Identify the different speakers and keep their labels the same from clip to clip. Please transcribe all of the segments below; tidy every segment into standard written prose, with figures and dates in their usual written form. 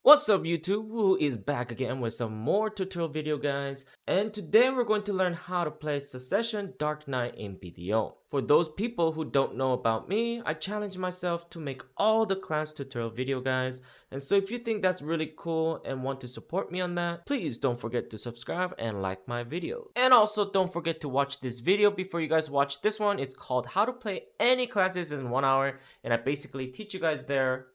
Speaker 1: What's up YouTube? Woo is back again with some more tutorial video guys, and today we're going to learn how to play Succession Dark Knight in BDO. For those people who don't know about me, I challenge myself to make all the class tutorial video guys, and so if you think that's really cool and want to support me on that, please don't forget to subscribe and like my video. And also don't forget to watch this video before you guys watch this one. It's called how to play any classes in 1 hour, and I basically teach you guys there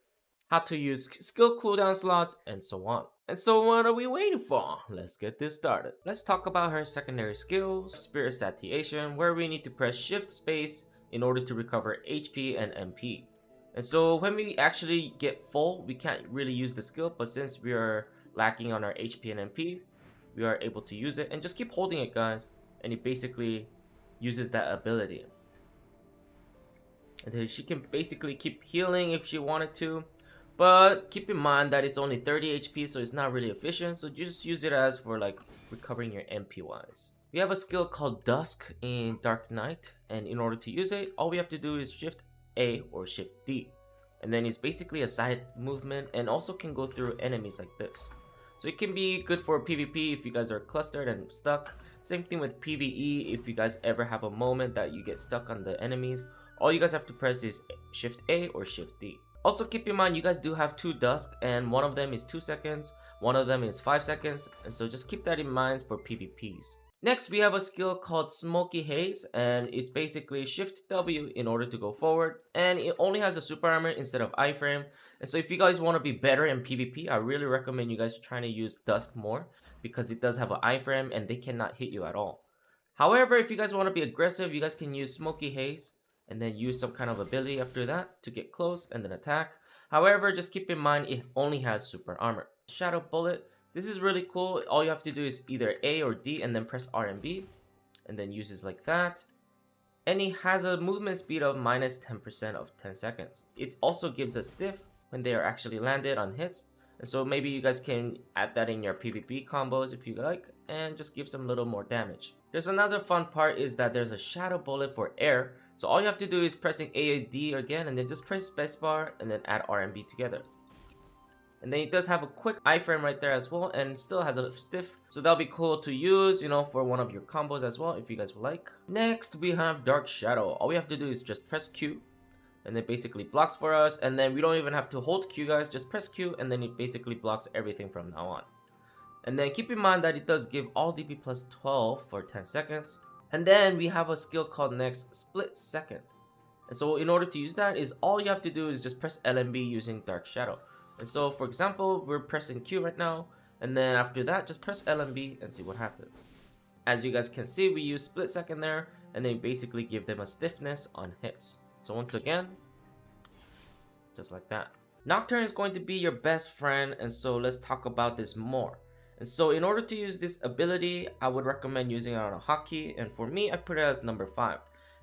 Speaker 1: how to use skill cooldown slots, and so on. And so what are we waiting for? Let's get this started. Let's talk about her secondary skills, Spirit Satiation, where we need to press Shift Space in order to recover HP and MP. And so when we actually get full, we can't really use the skill, but since we are lacking on our HP and MP, we are able to use it. And just keep holding it guys, and it basically uses that ability. And then she can basically keep healing if she wanted to. But keep in mind that it's only 30 HP, so it's not really efficient, so just use it as for like recovering your MP wise. We have a skill called Dusk in Dark Knight, and in order to use it, all we have to do is Shift A or Shift D. And then it's basically a side movement and also can go through enemies like this. So it can be good for PvP if you guys are clustered and stuck. Same thing with PvE if you guys ever have a moment that you get stuck on the enemies. All you guys have to press is Shift A or Shift D. Also keep in mind you guys do have 2 Dusk, and one of them is 2 seconds, one of them is 5 seconds, and so just keep that in mind for PvPs. Next we have a skill called Smoky Haze, and it's basically Shift W in order to go forward, and it only has a super armor instead of iframe. And so if you guys want to be better in PvP, I really recommend you guys trying to use Dusk more, because it does have an iframe and they cannot hit you at all. However, if you guys want to be aggressive, you guys can use Smoky Haze and then use some kind of ability after that to get close and then attack. However, just keep in mind it only has super armor. Shadow Bullet, this is really cool. All you have to do is either A or D and then press RMB and then uses like that. And it has a movement speed of minus 10% of 10 seconds. It also gives a stiff when they are actually landed on hits. And so maybe you guys can add that in your PvP combos if you like, and just give some a little more damage. There's another fun part is that there's a Shadow Bullet for air. So all you have to do is pressing A or D again, and then just press spacebar and then add RMB together. And then it does have a quick iframe right there as well, and still has a stiff. So that'll be cool to use, you know, for one of your combos as well if you guys would like. Next we have Dark Shadow. All we have to do is just press Q, and it basically blocks for us. And then we don't even have to hold Q guys, just press Q and then it basically blocks everything from now on. And then keep in mind that it does give all DP plus 12 for 10 seconds. And then we have a skill called next Split Second. And so in order to use that is all you have to do is just press LMB using Dark Shadow. And so for example, we're pressing Q right now, and then after that just press LMB and see what happens. As you guys can see, we use Split Second there, and then basically give them a stiffness on hits. So once again, just like that. Nocturne is going to be your best friend, and so let's talk about this more. And so in order to use this ability, I would recommend using it on a hotkey, and for me I put it as number 5.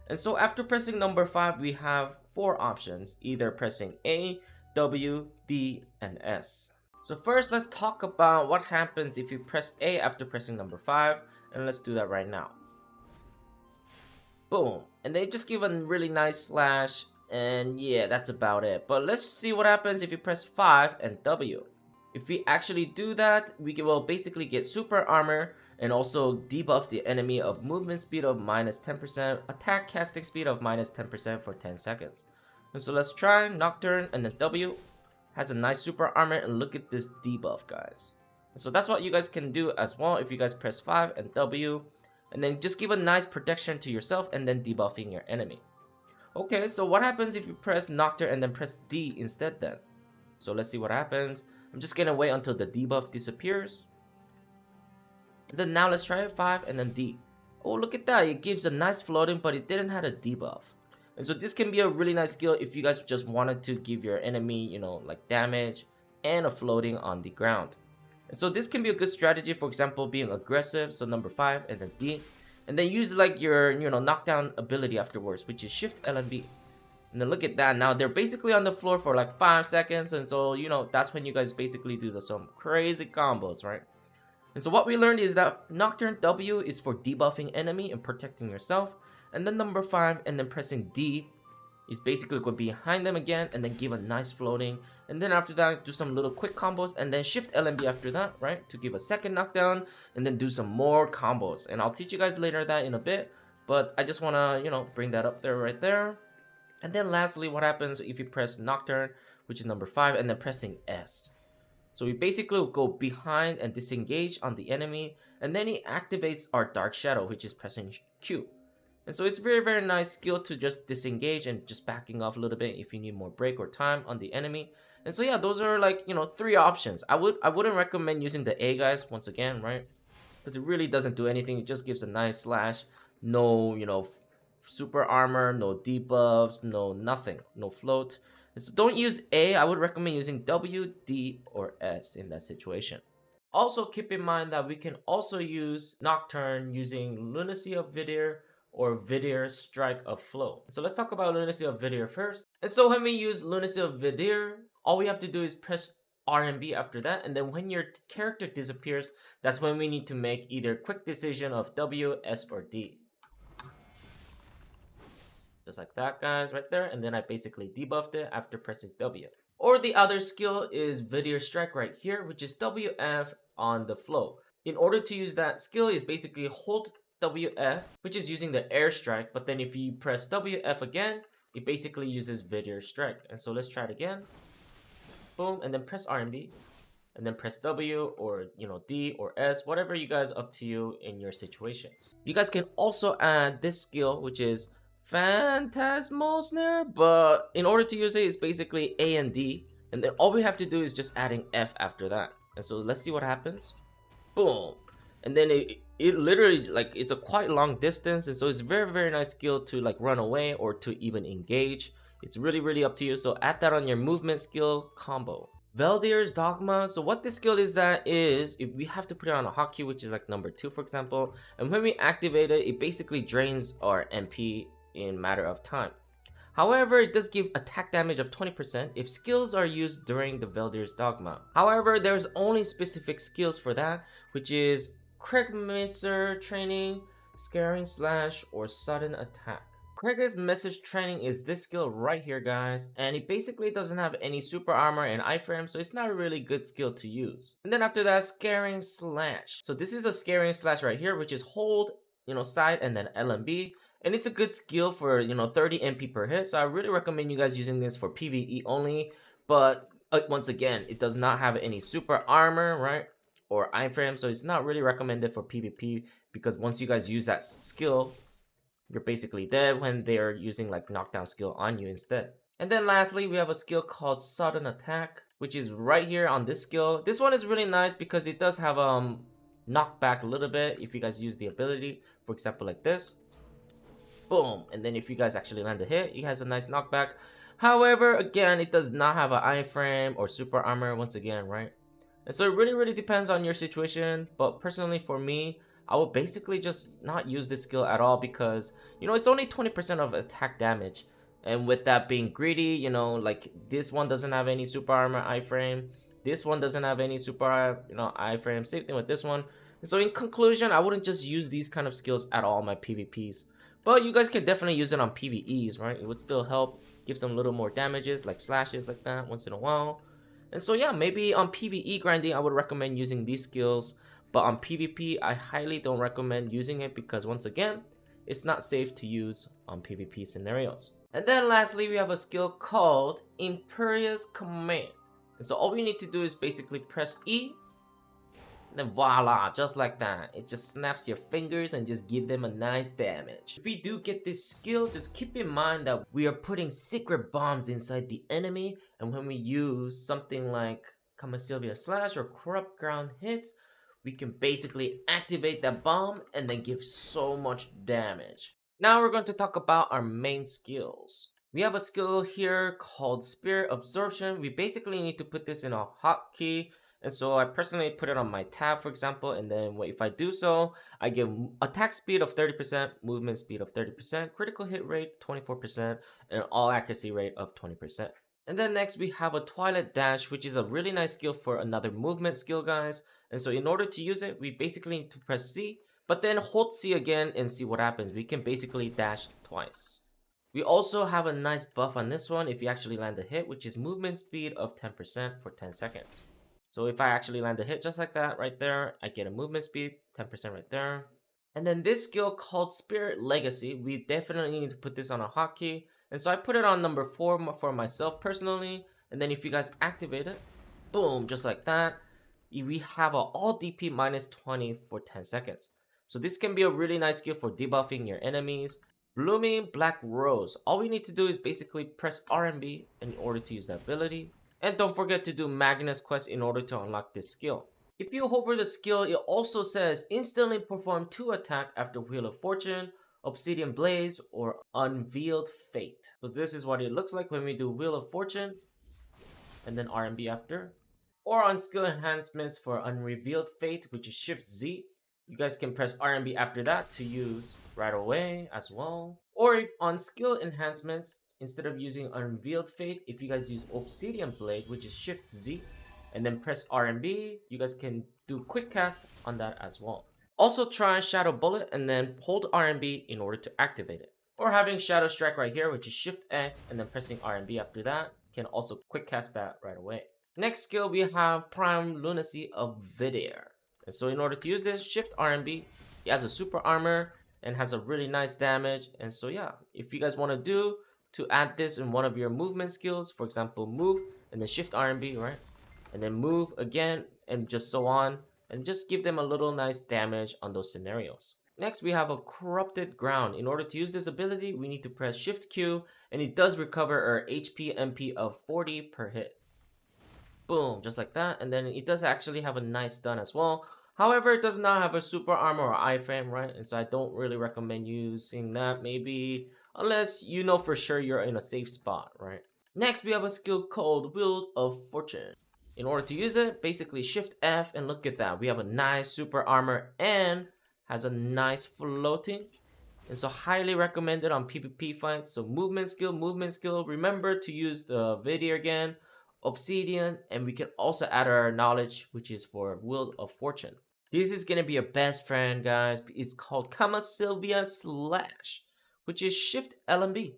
Speaker 1: And so after pressing number 5, we have 4 options, either pressing A, W, D, and S. So first let's talk about what happens if you press A after pressing number 5, and let's do that right now. Boom, and they just give a really nice slash, and yeah, that's about it. But let's see what happens if you press 5 and W. If we actually do that, we will basically get super armor and also debuff the enemy of movement speed of minus 10%, attack casting speed of minus 10% for 10 seconds. And so let's try Nocturne, and then W has a nice super armor, and look at this debuff guys. And so that's what you guys can do as well if you guys press 5 and W, and then just give a nice protection to yourself and then debuffing your enemy. Okay, so what happens if you press Nocturne and then press D instead then? So let's see what happens. I'm just gonna wait until the debuff disappears. And then now let's try it 5 and then D. Oh, look at that, it gives a nice floating, but it didn't have a debuff. And so this can be a really nice skill if you guys just wanted to give your enemy, you know, like damage and a floating on the ground. And so this can be a good strategy, for example, being aggressive, so number 5 and then D. And then use like your, you know, knockdown ability afterwards, which is Shift+LMB. And then look at that, now they're basically on the floor for like 5 seconds, and so, you know, that's when you guys basically do some crazy combos, right? And so what we learned is that Nocturne W is for debuffing enemy and protecting yourself, and then number 5 and then pressing D is basically go behind them again and then give a nice floating. And then after that, do some little quick combos and then Shift+LMB after that, right? To give a second knockdown and then do some more combos. And I'll teach you guys later that in a bit. But I just want to, you know, bring that up there right there. And then lastly, what happens if you press Nocturne, which is number 5, and then pressing S. So we basically will go behind and disengage on the enemy. And then he activates our Dark Shadow, which is pressing Q. And so it's very nice skill to just disengage and just backing off a little bit if you need more break or time on the enemy. And so yeah, those are like, you know, 3 options. I wouldn't recommend using the A, guys, once again, right? Because it really doesn't do anything. It just gives a nice slash. No, you know, super armor, no debuffs, no nothing, no float. And so don't use A. I would recommend using W, D, or S in that situation. Also keep in mind that we can also use Nocturne using Lunacy of Vidir or Vidir Strike of Flow. So let's talk about Lunacy of Vidir first. And so when we use Lunacy of Vidir, all we have to do is press RMB after that, and then when your character disappears, that's when we need to make either quick decision of W, S, or D. Just like that, guys, right there. And then I basically debuffed it after pressing W. Or the other skill is Vidir Strike right here, which is WF on the flow. In order to use that skill is basically hold WF, which is using the air strike, but then if you press WF again, it basically uses Vidir Strike. And so let's try it again. Boom, and then press RMB, and then press W or, you know, D or S, whatever you guys up to you in your situations. You guys can also add this skill, which is Phantasmal Snare, but in order to use it, it's basically A and D, and then all we have to do is just adding F after that. And so let's see what happens. Boom. And then it literally, like, it's a quite long distance, and so it's very nice skill to like run away or to even engage. It's really up to you. So add that on your movement skill combo. Veldir's Dogma. So what this skill is, that is, if we have to put it on a hotkey, which is like number 2, for example, and when we activate it, it basically drains our MP in matter of time. However, it does give attack damage of 20% if skills are used during the Veldir's Dogma. However, there's only specific skills for that, which is Craig Messer Training, Scaring Slash, or Sudden Attack. Craig's Message Training is this skill right here, guys, and it basically doesn't have any super armor and iframe, so it's not a really good skill to use. And then after that, Scaring Slash. So this is a Scaring Slash right here, which is hold, you know, side and then LMB. And it's a good skill for, you know, 30 MP per hit, so I really recommend you guys using this for PvE only. But once again, it does not have any super armor, right, or iframe, so it's not really recommended for PvP, because once you guys use that skill, you're basically dead when they're using like knockdown skill on you instead. And then lastly, we have a skill called Sudden Attack, which is right here on this skill. This one is really nice because it does have knockback a little bit if you guys use the ability, for example like this. Boom, and then if you guys actually land a hit, it has a nice knockback. However, again, it does not have an iframe or super armor once again, right? And so it really depends on your situation, but personally for me, I will basically just not use this skill at all because, you know, it's only 20% of attack damage. And with that being greedy, you know, like this one doesn't have any super armor iframe. This one doesn't have any super, you know, iframe. Same thing with this one. And so in conclusion, I wouldn't just use these kind of skills at all in my PvPs. But you guys can definitely use it on PvEs, right? It would still help give some little more damages, like slashes like that once in a while. And so yeah, maybe on PvE grinding, I would recommend using these skills. But on PvP, I highly don't recommend using it because once again, it's not safe to use on PvP scenarios. And then lastly, we have a skill called Imperious Command. And so all we need to do is basically press E. And then voila, just like that. It just snaps your fingers and just give them a nice damage. If we do get this skill, just keep in mind that we are putting secret bombs inside the enemy. And when we use something like Kama-Sylvia Slash or Corrupt Ground Hits, we can basically activate that bomb and then give so much damage. Now we're going to talk about our main skills. We have a skill here called Spirit Absorption. We basically need to put this in a hotkey. And so I personally put it on my tab, for example, and then if I do so, I get attack speed of 30%, movement speed of 30%, critical hit rate 24%, and all accuracy rate of 20%. And then next we have a Twilight Dash, which is a really nice skill for another movement skill, guys. And so in order to use it, we basically need to press C, but then hold C again and see what happens. We can basically dash twice. We also have a nice buff on this one if you actually land a hit, which is movement speed of 10% for 10 seconds. So if I actually land a hit just like that right there, I get a movement speed, 10% right there. And then this skill called Spirit Legacy, we definitely need to put this on a hotkey. And so I put it on number 4 for myself personally. And then if you guys activate it, boom, just like that, we have a all DP minus 20 for 10 seconds. So this can be a really nice skill for debuffing your enemies. Blooming Black Rose. All we need to do is basically press RMB in order to use that ability. And don't forget to do Magnus Quest in order to unlock this skill. If you hover the skill, it also says instantly perform 2 attack after Wheel of Fortune, Obsidian Blaze, or Unveiled Fate. So this is what it looks like when we do Wheel of Fortune and then RMB after. Or on skill enhancements for Unrevealed Fate, which is Shift Z. You guys can press RMB after that to use right away as well. Or if on skill enhancements, instead of using Unrevealed Fate, if you guys use Obsidian Blade, which is Shift Z, and then press RMB, you guys can do quick cast on that as well. Also try Shadow Bullet and then hold RMB in order to activate it. Or having Shadow Strike right here, which is Shift X and then pressing RMB after that, can also quick cast that right away. Next skill we have Prime Lunacy of Vidair. And so in order to use this, Shift RMB, he has a super armor and has a really nice damage. And so yeah, if you guys want to do to add this in one of your movement skills, for example, move and then Shift RMB, right? And then move again and just so on, and just give them a little nice damage on those scenarios. Next, we have a Corrupted Ground. In order to use this ability, we need to press Shift Q, and it does recover our HP MP of 40 per hit. Boom, just like that. And then it does actually have a nice stun as well. However, it does not have a super armor or iframe, right? And so I don't really recommend using that, maybe unless you know for sure you're in a safe spot, right? Next, we have a skill called Wheel of Fortune. In order to use it, basically Shift F, and look at that. We have a nice super armor and has a nice floating. And so highly recommended on PvP fights. So movement skill. Remember to use the Vidair again, Obsidian, and we can also add our knowledge, which is for Wheel of Fortune. This is gonna be your best friend, guys. It's called Kama Sylvia Slash, which is Shift+LMB.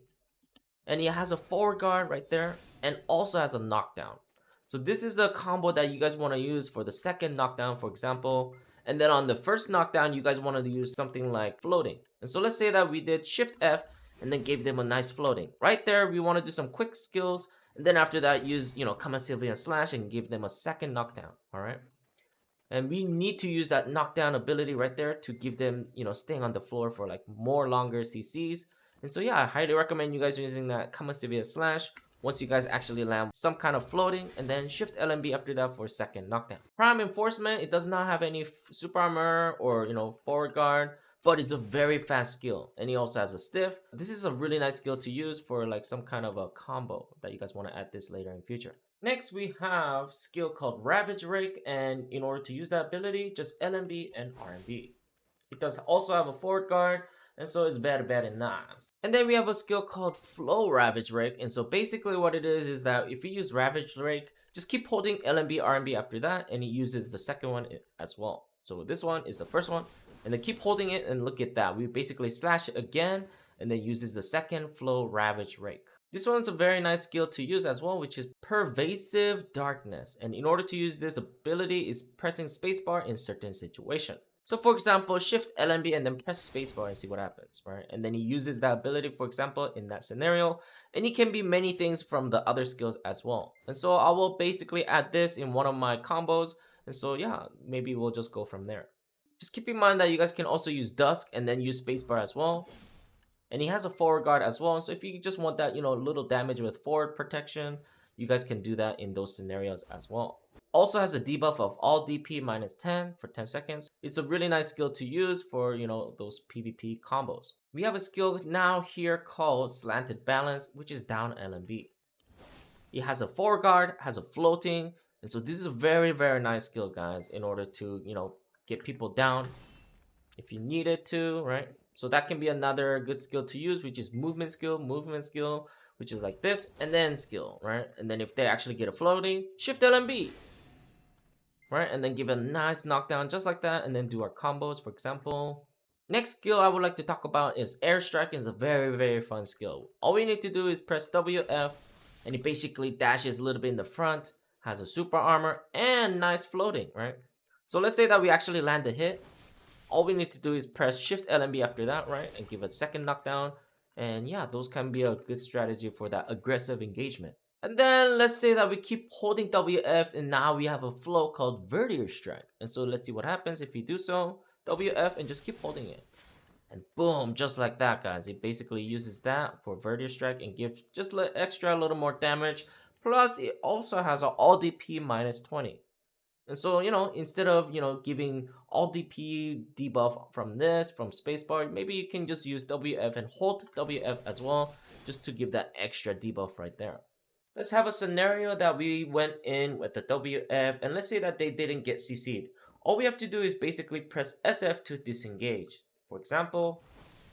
Speaker 1: And he has a forward guard right there and also has a knockdown. So this is a combo that you guys want to use for the second knockdown, for example. And then on the first knockdown, you guys want to use something like floating. And so let's say that we did Shift F and then gave them a nice floating. Right there, we want to do some quick skills. And then after that, use, Kama Sylvia Slash and give them a second knockdown. All right. And we need to use that knockdown ability right there to give them, staying on the floor for like more longer CCs. And so yeah, I highly recommend you guys using that Kama Sylvia Slash once you guys actually land some kind of floating, and then Shift LMB after that for second knockdown. Prime Enforcement, it does not have any super armor or forward guard, but it's a very fast skill, and he also has a stiff. This is a really nice skill to use for like some kind of a combo that you guys want to add this later in future. Next, we have skill called Ravage Rake, and in order to use that ability, just LMB and RMB. It does also have a forward guard, and so it's very nice. And then we have a skill called Flow Ravage Rake, and so basically what it is that if you use Ravage Rake, just keep holding LMB, RMB after that, and it uses the second one as well. So this one is the first one, and then keep holding it, and look at that. We basically slash it again, and then uses the second Flow Ravage Rake. This one's a very nice skill to use as well, which is Pervasive Darkness. And in order to use this ability is pressing spacebar in certain situation. So for example, Shift LMB and then press spacebar and see what happens, right? And then he uses that ability, for example, in that scenario. And it can be many things from the other skills as well. And so I will basically add this in one of my combos. And so yeah, maybe we'll just go from there. Just keep in mind that you guys can also use Dusk and then use spacebar as well. And he has a forward guard as well. So if you just want that, little damage with forward protection, you guys can do that in those scenarios as well. Also has a debuff of all DP minus 10 for 10 seconds. It's a really nice skill to use for, those PvP combos. We have a skill now here called Slanted Balance, which is down LMB. It has a forward guard, has a floating. And so this is a very nice skill, guys, in order to, get people down if you need it to, right? So that can be another good skill to use, which is movement skill, which is like this, and then skill, right? And then if they actually get a floating, Shift LMB, right? And then give a nice knockdown just like that, and then do our combos, for example. Next skill I would like to talk about is airstrike. Is a very fun skill. All we need to do is press WF and it basically dashes a little bit in the front, has a super armor and nice floating, right? So let's say that we actually land a hit. All we need to do is press Shift+LMB after that, right? And give a second knockdown. And yeah, those can be a good strategy for that aggressive engagement. And then let's say that we keep holding WF and now we have a flow called Vertier Strike. And so let's see what happens if you do so. WF and just keep holding it. And boom, just like that, guys. It basically uses that for Vertier Strike and gives just a little more damage. Plus, it also has an all DP minus 20. And so, instead of, giving all DP debuff from spacebar, maybe you can just use WF and hold WF as well, just to give that extra debuff right there. Let's have a scenario that we went in with the WF, and let's say that they didn't get CC'd. All we have to do is basically press SF to disengage. For example,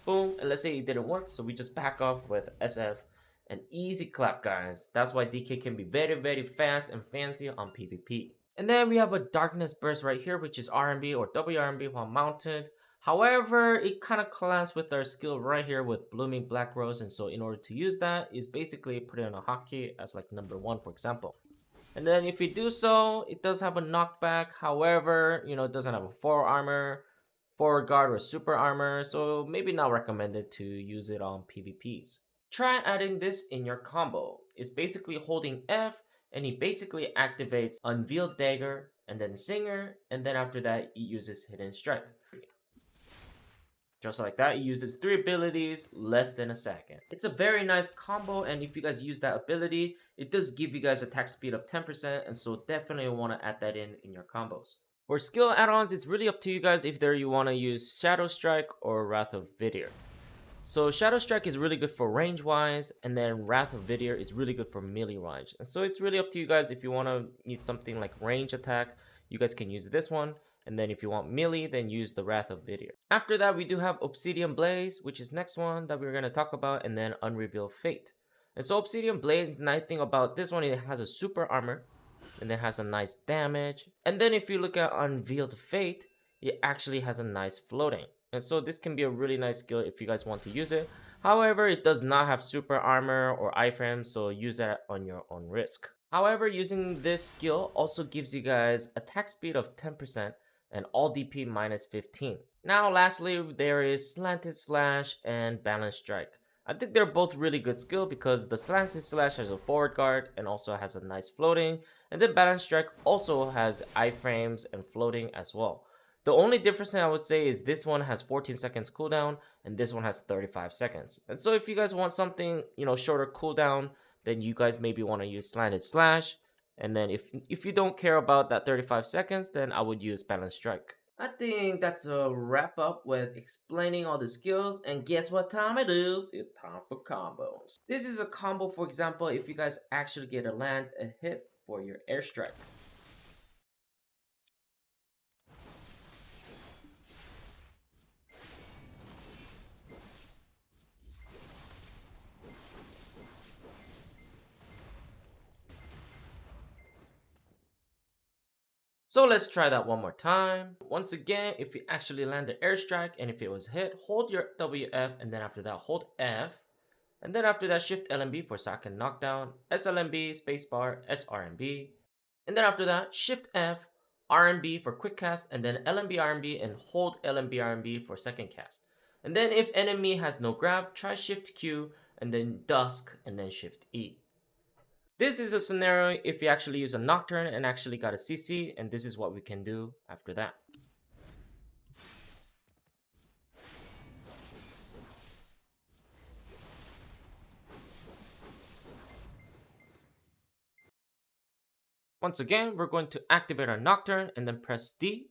Speaker 1: boom, and let's say it didn't work, so we just back off with SF. An easy clap, guys. That's why DK can be very fast and fancy on PvP. And then we have a darkness burst right here, which is RMB or W+RMB while mounted. However, it kind of collabs with our skill right here with blooming black rose, and so in order to use that is basically put in a hotkey as like number 1, for example. And then if you do so, it does have a knockback. However, it doesn't have a 4 armor, forward guard, or super armor, so maybe not recommended to use it on PvPs. Try adding this in your combo. It's basically holding F and he basically activates Unveiled Dagger and then Singer, and then after that he uses Hidden Strike. Just like that, he uses 3 abilities, less than a second. It's a very nice combo, and if you guys use that ability, it does give you guys attack speed of 10%, and so definitely want to add that in your combos. For skill add-ons, it's really up to you guys if there you want to use Shadow Strike or Wrath of Vidir. So Shadow Strike is really good for range wise, and then Wrath of Vidir is really good for melee range. And so it's really up to you guys if you want to need something like range attack, you guys can use this one. And then if you want melee, then use the Wrath of Vidir. After that, we do have Obsidian Blaze, which is next one that we're going to talk about, and then Unrevealed Fate. And so Obsidian Blaze, nice thing about this one, it has a super armor, and it has a nice damage. And then if you look at Unveiled Fate, it actually has a nice floating. And so this can be a really nice skill if you guys want to use it. However, it does not have super armor or iframe, so use that on your own risk. However, using this skill also gives you guys attack speed of 10%, and all DP minus 15. Now lastly, there is Slanted Slash and Balanced Strike. I think they're both really good skill because the Slanted Slash has a forward guard and also has a nice floating, and then Balanced Strike also has iframes and floating as well. The only difference I would say is this one has 14 seconds cooldown and this one has 35 seconds. And so if you guys want something, shorter cooldown, then you guys maybe want to use Slanted Slash. And then if you don't care about that 35 seconds, then I would use Balanced Strike. I think that's a wrap up with explaining all the skills. And guess what time it is? It's time for combos. This is a combo, for example, if you guys actually get a hit for your airstrike. So let's try that one more time. Once again, if you actually land the airstrike and if it was hit, hold your WF and then after that hold F. And then after that Shift+LMB for second knockdown, SLMB, spacebar, SRMB. And then after that Shift F, RMB for quick cast, and then LMB RMB and hold LMB RMB for second cast. And then if enemy has no grab, try Shift Q and then Dusk and then Shift E. This is a scenario if you actually use a Nocturne and actually got a CC, and this is what we can do after that. Once again, we're going to activate our Nocturne and then press D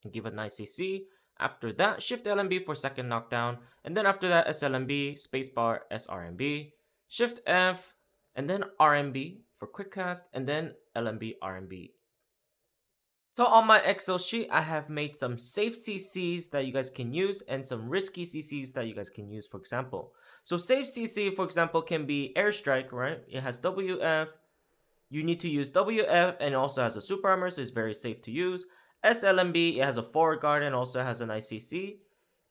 Speaker 1: and give a nice CC. After that, Shift+LMB for second knockdown, and then after that SLMB, spacebar, SRMB, Shift F, and then RMB for quick cast, and then LMB RMB. So on my Excel sheet, I have made some safe CCs that you guys can use and some risky CCs that you guys can use, for example. So safe CC, for example, can be airstrike, right? It has WF. You need to use WF and it also has a super armor, so it's very safe to use. SLMB, it has a forward guard and also has an ICC.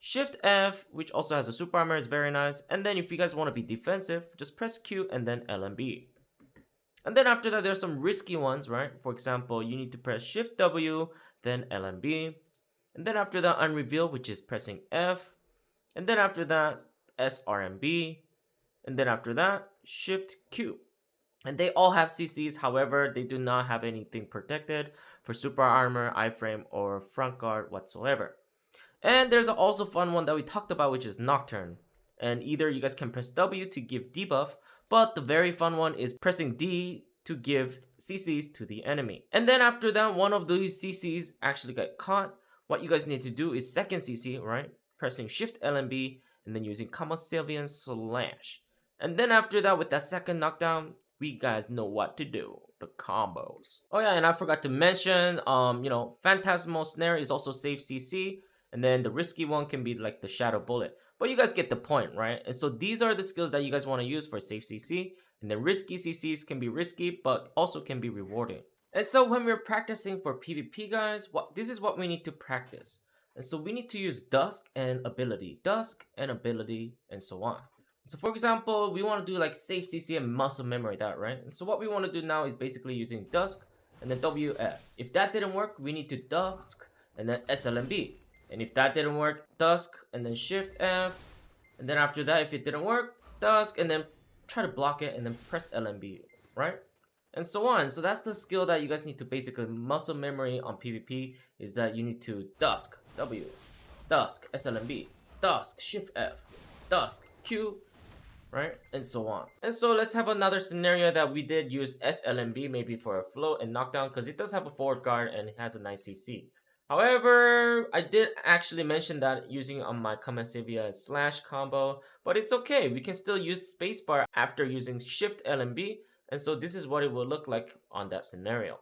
Speaker 1: Shift F, which also has a super armor, is very nice. And then if you guys want to be defensive, just press Q and then LMB. And then after that, there's some risky ones, right? For example, you need to press Shift W, then LMB. And then after that, unreveal, which is pressing F. And then after that, SRMB. And then after that, Shift Q. And they all have CCs, however, they do not have anything protected for super armor, iframe, or front guard whatsoever. And there's also a fun one that we talked about, which is Nocturne. And either you guys can press W to give debuff, but the very fun one is pressing D to give CCs to the enemy. And then after that, one of these CCs actually got caught. What you guys need to do is second CC, right? Pressing Shift LMB and then using Comma Sylvian Slash. And then after that, with that second knockdown, we guys know what to do. The combos. Oh yeah, and I forgot to mention, Phantasmal Snare is also safe CC. And then the risky one can be like the Shadow Bullet. But you guys get the point, right? And so these are the skills that you guys want to use for safe CC. And then risky CCs can be risky, but also can be rewarding. And so when we're practicing for PvP, guys, this is what we need to practice. And so we need to use Dusk and Ability, and so on. So for example, we want to do like safe CC and muscle memory that, right? And so what we want to do now is basically using Dusk and then WF. If that didn't work, we need to Dusk and then SLMB. And if that didn't work, Dusk and then Shift F. And then after that, if it didn't work, Dusk and then try to block it and then press LMB, right? And so on. So that's the skill that you guys need to basically muscle memory on PvP, is that you need to Dusk, W, Dusk, SLMB, Dusk, Shift F, Dusk, Q, right? And so on. And so let's have another scenario that we did use SLMB maybe for a float and knockdown, because it does have a forward guard and it has a nice CC. However, I did actually mention that using on my Command Sylvia slash combo, but it's okay. We can still use spacebar after using Shift LMB, and so this is what it will look like on that scenario.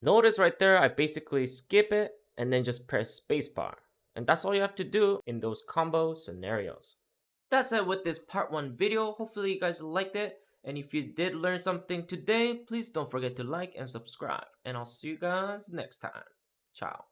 Speaker 1: Notice right there, I basically skip it and then just press spacebar. And that's all you have to do in those combo scenarios. That's it with this part 1 video. Hopefully you guys liked it. And if you did learn something today, please don't forget to like and subscribe. And I'll see you guys next time. Ciao.